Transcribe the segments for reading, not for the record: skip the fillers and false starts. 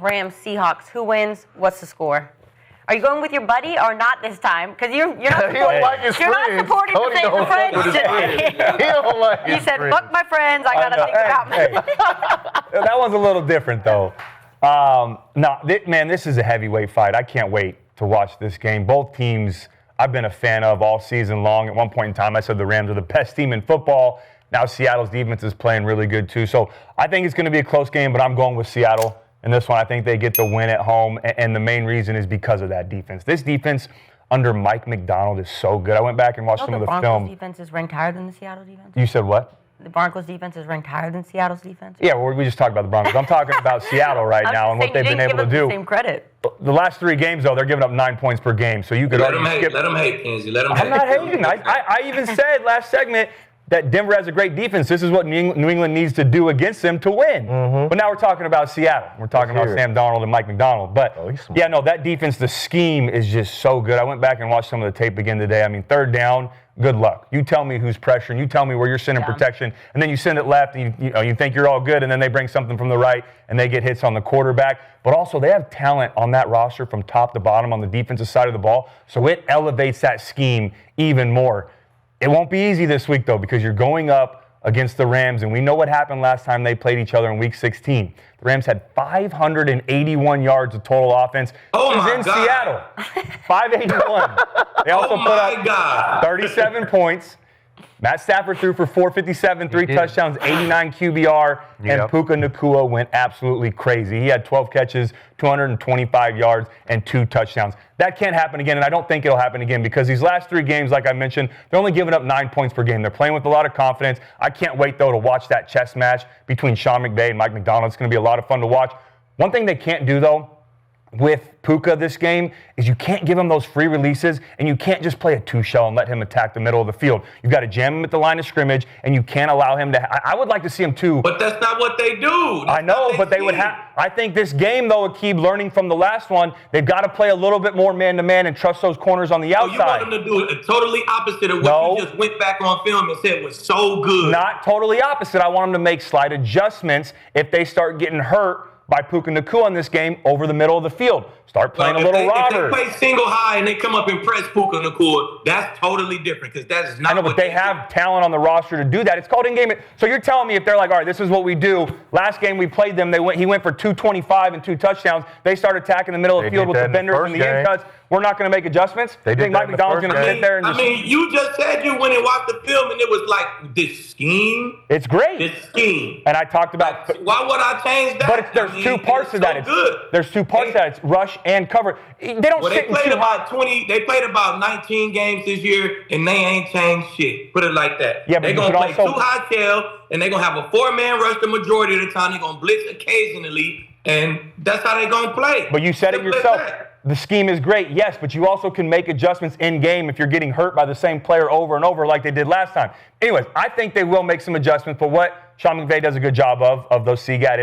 Rams, Seahawks. Who wins? What's the score? Are you going with your buddy or not this time? Because you're not supporting the friends today. He don't like his You said, friends. fuck my friends. I got to think about me. That one's a little different, though. This is a heavyweight fight. I can't wait to watch this game. Both teams I've been a fan of all season long. At one point in time, I said the Rams are the best team in football. Now Seattle's defense is playing really good, too. So I think it's going to be a close game, but I'm going with Seattle. In this one, I think they get the win at home, and the main reason is because of that defense. This defense under Mike McDonald is so good. I went back and watched some of the film. The Broncos defense is ranked higher than the Seattle defense? You said what? The Broncos defense is ranked higher than Seattle's defense? Yeah, well, we just talked about the Broncos. I'm talking about Seattle right now and what they've been able to do. The same credit. The last 3 games, though, they're giving up 9 points per game. So you could Let them hate, Kenzie. Let them hate. I'm not hating. I even said last segment that Denver has a great defense. This is what New England needs to do against them to win. Mm-hmm. But now we're talking about Seattle. We're talking about Sam Darnold and Mike McDonald. But, that defense, the scheme is just so good. I went back and watched some of the tape again today. I mean, third down, good luck. You tell me who's pressuring. You tell me where you're sending protection. And then you send it left, and you think you're all good, and then they bring something from the right, and they get hits on the quarterback. But also, they have talent on that roster from top to bottom on the defensive side of the ball. So it elevates that scheme even more. It won't be easy this week, though, because you're going up against the Rams, and we know what happened last time they played each other in Week 16. The Rams had 581 yards of total offense. Oh, it was my in God. Seattle. 581. They also put up 37 points. Matt Stafford threw for 457, 3 touchdowns, 89 QBR, and Puka Nacua went absolutely crazy. He had 12 catches, 225 yards, and 2 touchdowns. That can't happen again, and I don't think it'll happen again because these last 3 games, like I mentioned, they're only giving up 9 points per game. They're playing with a lot of confidence. I can't wait, though, to watch that chess match between Sean McVay and Mike McDonald. It's going to be a lot of fun to watch. One thing they can't do, though, with Puka this game is you can't give him those free releases, and you can't just play a 2-shell and let him attack the middle of the field. You've got to jam him at the line of scrimmage, and you can't allow him to. I would like to see him too. But that's not what they do. I know, but they would have. I think this game, though, Akeem, learning from the last one, they've got to play a little bit more man-to-man and trust those corners on the outside. You want them to do it totally opposite of what you just went back on film and said was so good. Not totally opposite. I want them to make slight adjustments if they start getting hurt by Puka Nacua in this game over the middle of the field. Start playing a little robber. If they play single high and they come up and press Puka Nacua, that's totally different because that is not. I know, but they have talent on the roster to do that. It's called in-game. So you're telling me if they're like, all right, this is what we do. Last game we played them, he went for 225 and 2 touchdowns. They start attacking the middle of the field with the benders and the in-cuts. We're not going to make adjustments. They think Mike McDonald's going to sit there and you just said you went and watched the film and it was like this scheme. It's great. This scheme. And I talked about. Why would I change that? But there's 2 parts to that. There's 2 parts to that. It's rush and cover. They don't sit they played about 20. They played about 19 games this year, and they ain't changed shit. Put it like that. Yeah, but they're gonna play 2 high tail, and they're gonna have a 4-man rush the majority of the time. They're gonna blitz occasionally, and that's how they're gonna play. But you said it yourself. The scheme is great, yes, but you also can make adjustments in game if you're getting hurt by the same player over and over like they did last time. Anyways, I think they will make some adjustments, but what Sean McVay does a good job of those C-gap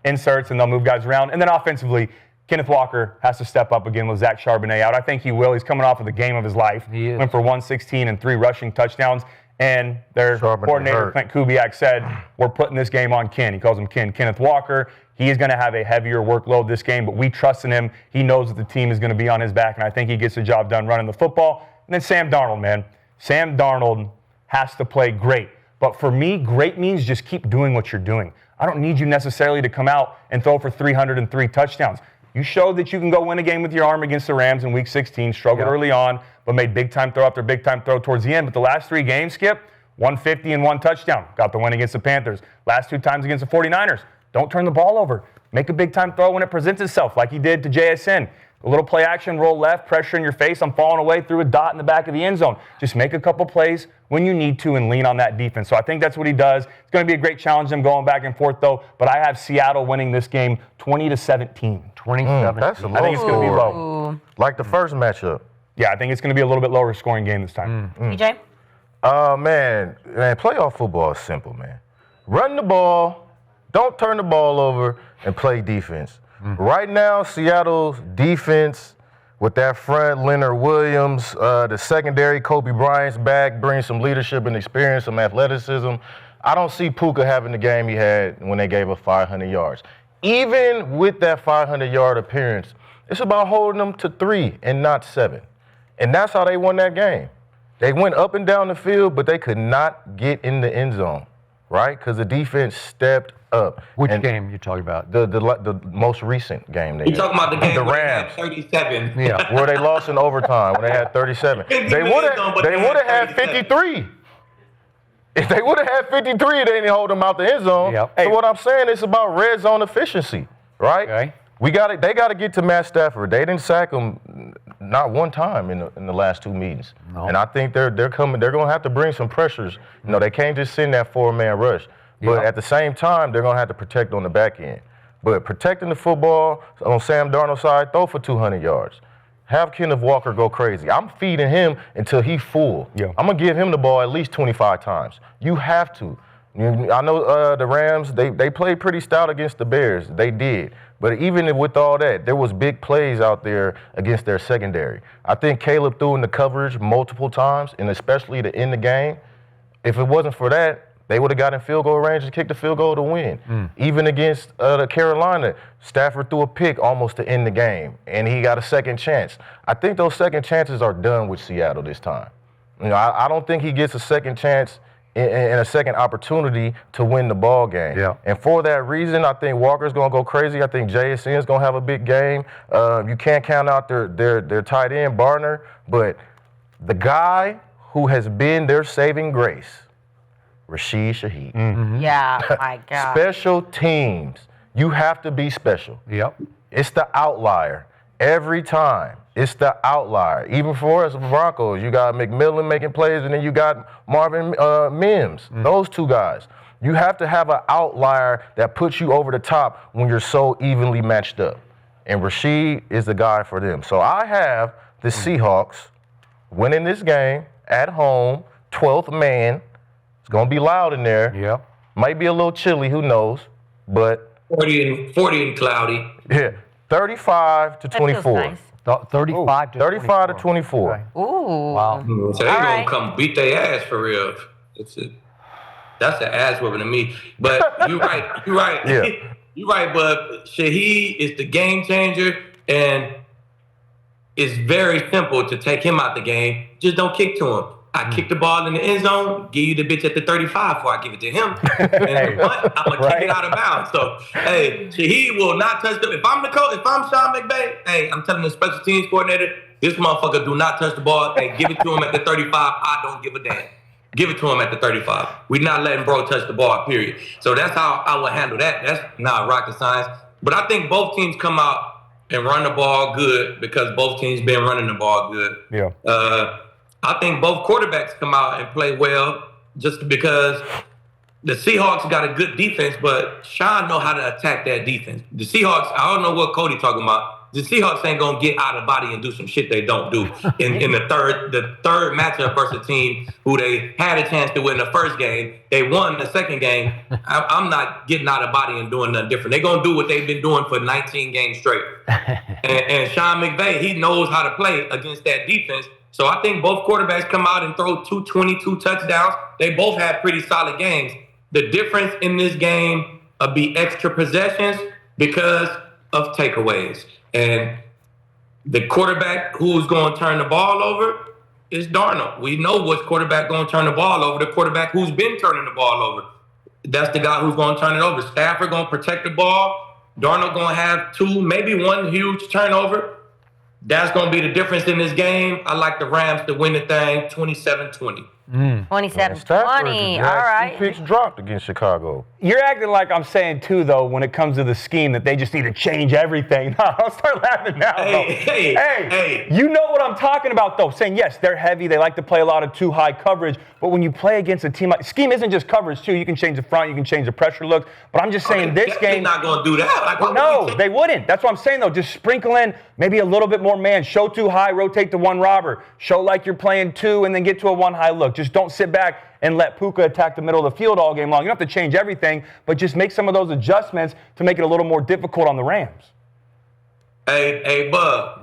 inserts, and they'll move guys around. And then offensively, Kenneth Walker has to step up again with Zach Charbonnet out. I think he will. He's coming off of the game of his life. He went for 116 and 3 rushing touchdowns. And their coordinator, Clint Kubiak, said, we're putting this game on Ken. He calls him Kenneth Walker. He is going to have a heavier workload this game, but we trust in him. He knows that the team is going to be on his back, and I think he gets the job done running the football. And then Sam Darnold, man. Sam Darnold has to play great. But for me, great means just keep doing what you're doing. I don't need you necessarily to come out and throw for 303 touchdowns. You showed that you can go win a game with your arm against the Rams in Week 16, struggled early on, but made big-time throw after big-time throw towards the end. But the last 3 games, Skip, 150 and 1 touchdown. Got the win against the Panthers. Last 2 times against the 49ers. Don't turn the ball over. Make a big-time throw when it presents itself, like he did to JSN. A little play action, roll left, pressure in your face. I'm falling away through a dot in the back of the end zone. Just make a couple plays when you need to and lean on that defense. So I think that's what he does. It's going to be a great challenge, them going back and forth, though. But I have Seattle winning this game 20-17. 27. That's a low. I think it's going to be low. Like the first matchup. Yeah, I think it's going to be a little bit lower scoring game this time. EJ? Man, playoff football is simple, man. Run the ball, don't turn the ball over, and play defense. Right now, Seattle's defense with that front, Leonard Williams, the secondary, Kobe Bryant's back, brings some leadership and experience, some athleticism. I don't see Puka having the game he had when they gave up 500 yards. even with that 500-yard appearance, it's about holding them to 3 and not 7. And that's how they won that game. They went up and down the field, but they could not get in the end zone, right? Because the defense stepped up. Which game you talking about? The most recent game. You talking about the game the where Rams. they had 37. Yeah. Where they lost in overtime when they had 37. They would have had 53. If they would have had 53, they didn't hold them out the end zone. Yep. So what I'm saying is about red zone efficiency, right? Okay. They got to get to Matt Stafford. They didn't sack him not one time in the last 2 meetings. No. And I think they're coming. They're going to have to bring some pressures. You know, they can't just send that 4-man rush. But at the same time, they're going to have to protect on the back end. But protecting the football on Sam Darnold's side, throw for 200 yards. Have Kenneth Walker go crazy. I'm feeding him until he's full. Yeah. I'm going to give him the ball at least 25 times. You have to. I know the Rams, they played pretty stout against the Bears. They did. But even with all that, there was big plays out there against their secondary. I think Caleb threw in the coverage multiple times, and especially to end the game. If it wasn't for that, they would have got in field goal range and kicked the field goal to win. Even against the Carolina, Stafford threw a pick almost to end the game, and he got a second chance. I think those second chances are done with Seattle this time. You know, I don't think he gets a second chance and a second opportunity to win the ball game. Yeah. And for that reason, I think Walker's going to go crazy. I think JSN's going to have a big game. You can't count out their tight end, Barner, but the guy who has been their saving grace, Rashid Shaheed. Yeah, my God. Special teams. You have to be special. Yep. It's the outlier. Every time, it's the outlier. Even for us, Broncos, you got McMillan making plays, and then you got Marvin Mims. Those two guys. You have to have an outlier that puts you over the top when you're so evenly matched up. And Rashid is the guy for them. So I have the Seahawks winning this game at home, 12th man. It's going to be loud in there. Yep. Might be a little chilly, who knows, but 40 and cloudy. yeah, 35 to That feels 24. nice. 35 to 35 to 24. Okay. Ooh. Wow. So they All gonna right. come beat their ass for real. That's an ass whooping to me. But you're right. You're right. Yeah. You're right. But Shaheed is the game changer, and it's very simple to take him out the game. Just don't kick to him. I kick the ball in the end zone, give you the bitch at the 35 before I give it to him. And I'm going to kick it out of bounds. So, hey, Shaheed will not touch the – if I'm the coach, if I'm Sean McVay, hey, I'm telling the special teams coordinator, this motherfucker do not touch the ball. Hey, give it to him at the 35. I don't give a damn. Give it to him at the 35. We're not letting bro touch the ball, period. So that's how I would handle that. That's not rocket science. But I think both teams come out and run the ball good because both teams been running the ball good. Yeah. I think both quarterbacks come out and play well just because the Seahawks got a good defense, but Sean know how to attack that defense. The Seahawks, I don't know what Cody talking about. The Seahawks ain't gonna get out of body and do some shit they don't do in the third matchup versus a team who they had a chance to win the first game. They won the second game. I'm not getting out of body and doing nothing different. They're gonna do what they've been doing for 19 games straight. and Sean McVay, he knows how to play against that defense. So I think both quarterbacks come out and throw 222 touchdowns. They both had pretty solid games. The difference in this game will be extra possessions because of takeaways. And the quarterback who's going to turn the ball over is Darnold. We know which quarterback going to turn the ball over, the quarterback who's been turning the ball over. That's the guy who's going to turn it over. Stafford going to protect the ball. Darnold going to have 2, maybe 1 huge turnover. That's going to be the difference in this game. I like the Rams to win the thing 27-20. 27-20. All right. 2 picks dropped against Chicago. You're acting like I'm saying, too, though, when it comes to the scheme, that they just need to change everything. No, I'll start laughing now. Hey. You know what I'm talking about, though. Saying, yes, they're heavy. They like to play a lot of too high coverage. But when you play against a team like – scheme isn't just coverage, too. You can change the front. You can change the pressure looks. But I'm just saying this game – they're not going to do that. No, they wouldn't. That's what I'm saying, though. Just sprinkle in maybe a little bit more man. Show too high, rotate to one robber. Show like you're playing 2 and then get to a 1 high look. Just don't sit back and let Puka attack the middle of the field all game long. You don't have to change everything, but just make some of those adjustments to make it a little more difficult on the Rams. Hey, Bub.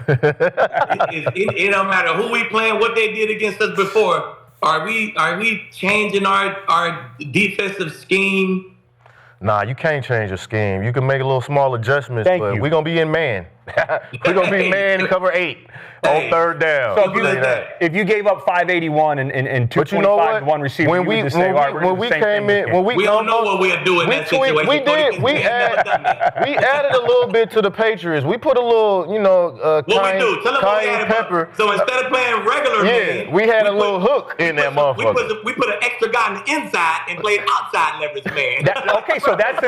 it don't matter who we playing, what they did against us before. Are we changing our defensive scheme Nah, you can't change your scheme. You can make a little small adjustments, Thank but you. we're going to be in man. We're going to be man and cover 8 on third down. So if you gave up 581 and 225 to one receiver, when you we would just say, all right, we're when we came in, we don't know what we'll do in that situation. We added a little bit to the Patriots. We put a little, what we do? Tell them what we added. pepper. So instead of playing regular man, we had a little hook in that motherfucker. We put an extra guy on the inside and played outside leverage man. Okay, so that's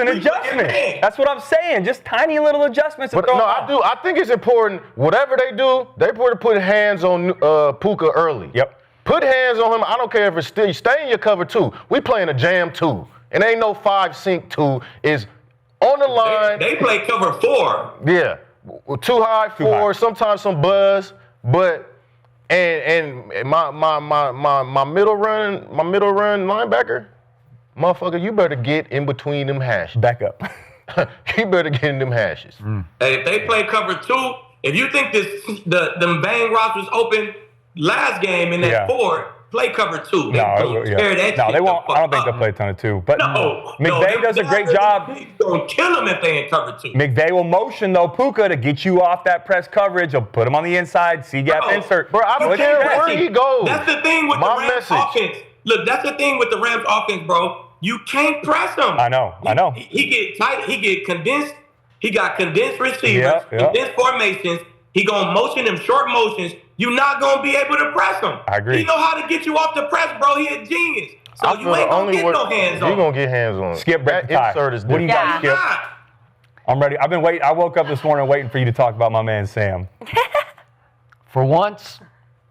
an adjustment. That's what I'm saying. Just tiny little adjustments. But no, I think it's important. Whatever they do, they put hands on Puka early. Yep. Put hands on him. I don't care if it's still. Stay in your cover 2. We playing a jam 2. And ain't no 5 sync 2. Is on the line. They play cover 4. Yeah. Too high, 4. Sometimes some buzz. But and my middle run linebacker, motherfucker, you better get in between them hashes. Back up. You better get in them hashes. Hey, if they play cover 2, if you think the bang roster was open last game in that 4, play cover 2. They won't. I don't think they'll play a ton of 2. But McVay does a great job. He's going to kill them if they ain't cover 2. McVay will motion, though, Puka to get you off that press coverage. He'll put him on the inside, C-gap insert. Bro, I don't care where he goes. That's the thing with the Rams offense. Look, that's the thing with the Rams offense, bro. You can't press him. I know. He get tight. He get condensed. He got condensed receivers, condensed formations. He gonna motion them short motions. You're not gonna be able to press him. I agree. He know how to get you off the press, bro. He a genius. So you ain't gonna get no hands on. You gonna get hands on. Skip, break the tie. Insert is what do you got, Skip? I'm ready. I've been waiting. I woke up this morning waiting for you to talk about my man Sam. For once,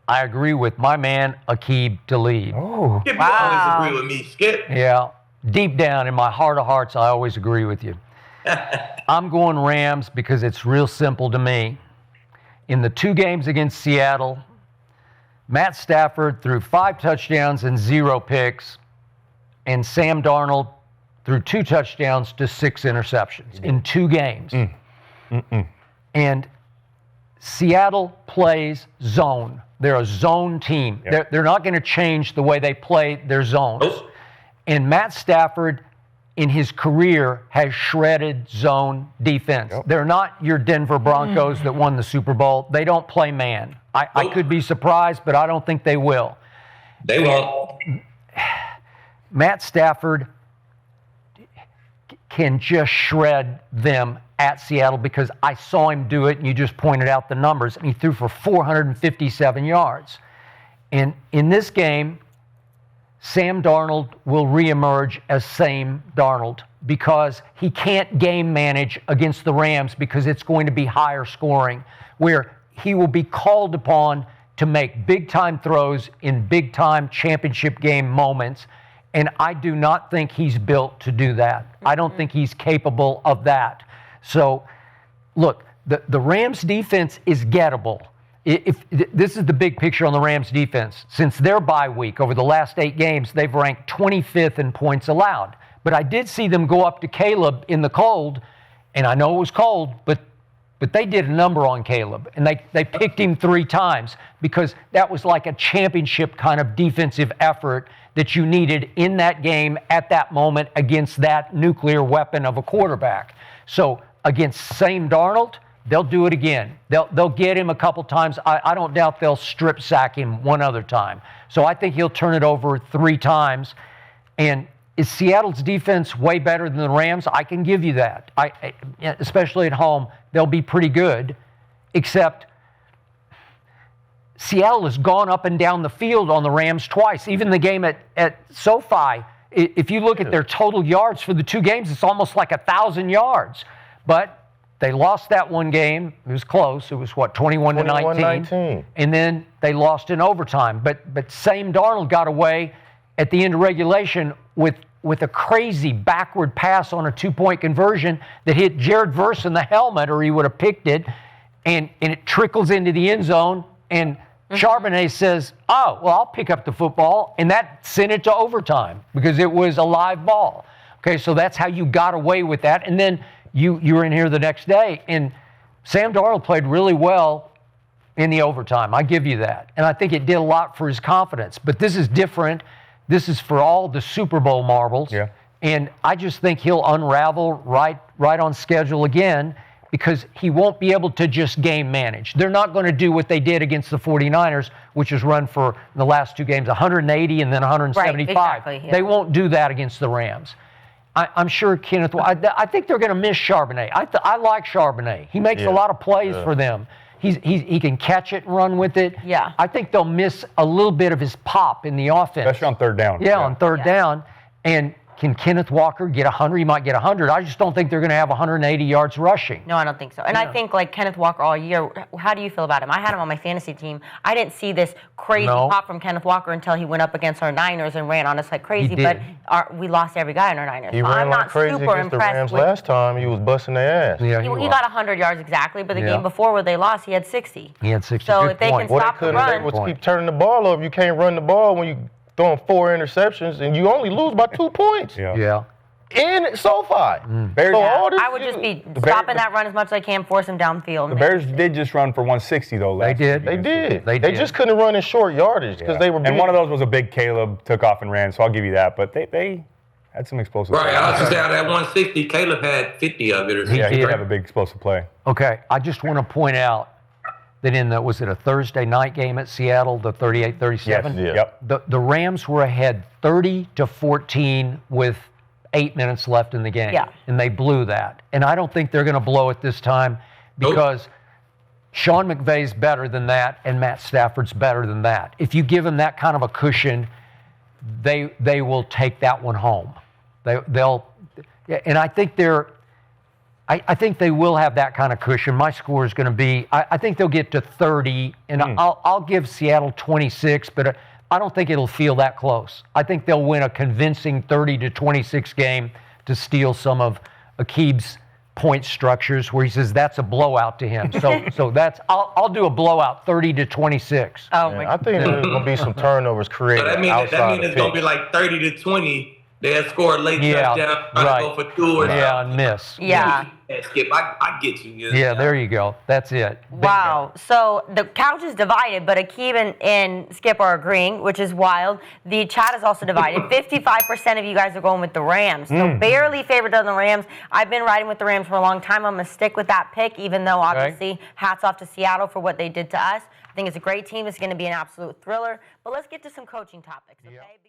I agree with my man Aqib Talib. Oh, Skip, you always agree with me, Skip. Yeah. Deep down in my heart of hearts, I always agree with you. I'm going Rams because it's real simple to me. In the 2 games against Seattle, Matt Stafford threw 5 touchdowns and 0 picks, and Sam Darnold threw 2 touchdowns to 6 interceptions in 2 games. And Seattle plays zone. They're a zone team. Yep. They're not going to change the way they play their zones. And Matt Stafford, in his career, has shredded zone defense. Yep. They're not your Denver Broncos that won the Super Bowl. They don't play man. I could be surprised, but I don't think they will. They won't. Matt Stafford can just shred them at Seattle because I saw him do it, and you just pointed out the numbers, and he threw for 457 yards. And in this game, Sam Darnold will reemerge as Sam Darnold because he can't game manage against the Rams because it's going to be higher scoring, where he will be called upon to make big-time throws in big-time championship game moments, and I do not think he's built to do that. I don't think he's capable of that. So, look, the Rams' defense is gettable. If this is the big picture on the Rams defense. Since their bye week, over the last 8 games, they've ranked 25th in points allowed. But I did see them go up to Caleb in the cold, and I know it was cold, but they did a number on Caleb, and they picked him 3 times because that was like a championship kind of defensive effort that you needed in that game at that moment against that nuclear weapon of a quarterback. So against Sam Darnold, they'll do it again. They'll get him a couple times. I don't doubt they'll strip sack him one other time. So I think he'll turn it over 3 times. And is Seattle's defense way better than the Rams? I can give you that. Especially at home, they'll be pretty good. Except Seattle has gone up and down the field on the Rams twice. Even the game at SoFi, if you look at their total yards for the 2 games, it's almost like 1,000 yards. But they lost that one game. It was close. It was, 21-19. And then they lost in overtime. But Sam Darnold got away at the end of regulation with a crazy backward pass on a 2-point conversion that hit Jared Verse in the helmet, or he would have picked it, and it trickles into the end zone. And Charbonnet says, oh, well, I'll pick up the football. And that sent it to overtime because it was a live ball. Okay, so that's how you got away with that. And then you were in here the next day, and Sam Darnold played really well in the overtime. I give you that. And I think it did a lot for his confidence. But this is different. This is for all the Super Bowl marbles. Yeah. And I just think he'll unravel right on schedule again because he won't be able to just game manage. They're not going to do what they did against the 49ers, which is run for the last 2 games 180 and then 175. Right, exactly, yeah. They won't do that against the Rams. I'm sure Kenneth. I think they're going to miss Charbonnet. I like Charbonnet. He makes a lot of plays for them. He can catch it and run with it. Yeah. I think they'll miss a little bit of his pop in the offense. Especially on third down. Yeah, on third down. And can Kenneth Walker get 100? He might get 100. I just don't think they're going to have 180 yards rushing. No, I don't think so. And I think, like, Kenneth Walker all year, how do you feel about him? I had him on my fantasy team. I didn't see this crazy pop from Kenneth Walker until he went up against our Niners and ran on us like crazy. But we lost every guy in our Niners. He ran like crazy against the Rams last time. He was busting their ass. Yeah, he got 100 yards exactly, but the game before where they lost, he had 60. He had 60. So if they can stop the run. They would keep turning the ball over. You can't run the ball when you throwing 4 interceptions and you only lose by 2 points. Yeah. In SoFi. I would just be stopping that run as much as I can, force him downfield. The Bears did just run for 160 though. They did. They just couldn't run in short yardage because they were. And one of those was a big Caleb took off and ran. So I'll give you that. But they had some explosive. Right. plays. I was just saying that 160, Caleb had 50 of it or something. Yeah, he did have a big explosive play. Okay, I just want to point out that was it a Thursday night game at Seattle, the 38-37? Yes. Yep. The Rams were ahead 30-14 with 8 minutes left in the game. Yeah. And they blew that. And I don't think they're going to blow it this time because Sean McVay's better than that and Matt Stafford's better than that. If you give them that kind of a cushion, they will take that one home. They'll and I think I think they will have that kind of cushion. My score is going to be, I think they'll get to 30, and I'll give Seattle 26, but I don't think it'll feel that close. I think they'll win a convincing 30-26 game to steal some of Aqib's point structures where he says that's a blowout to him. So that's, I'll do a blowout 30-26. Oh, my I think there's going to be some turnovers created. So that means it's going to be like 30-20. They'll score a late touchdown, try to go for 2 or something. Yeah, and miss. Yeah. Skip, I get you. Yeah, there you go. That's it. Wow. So the couch is divided, but Aqib and Skip are agreeing, which is wild. The chat is also divided. 55% of you guys are going with the Rams. So barely favored on the Rams. I've been riding with the Rams for a long time. I'm going to stick with that pick, even though obviously hats off to Seattle for what they did to us. I think it's a great team. It's going to be an absolute thriller. But let's get to some coaching topics, okay?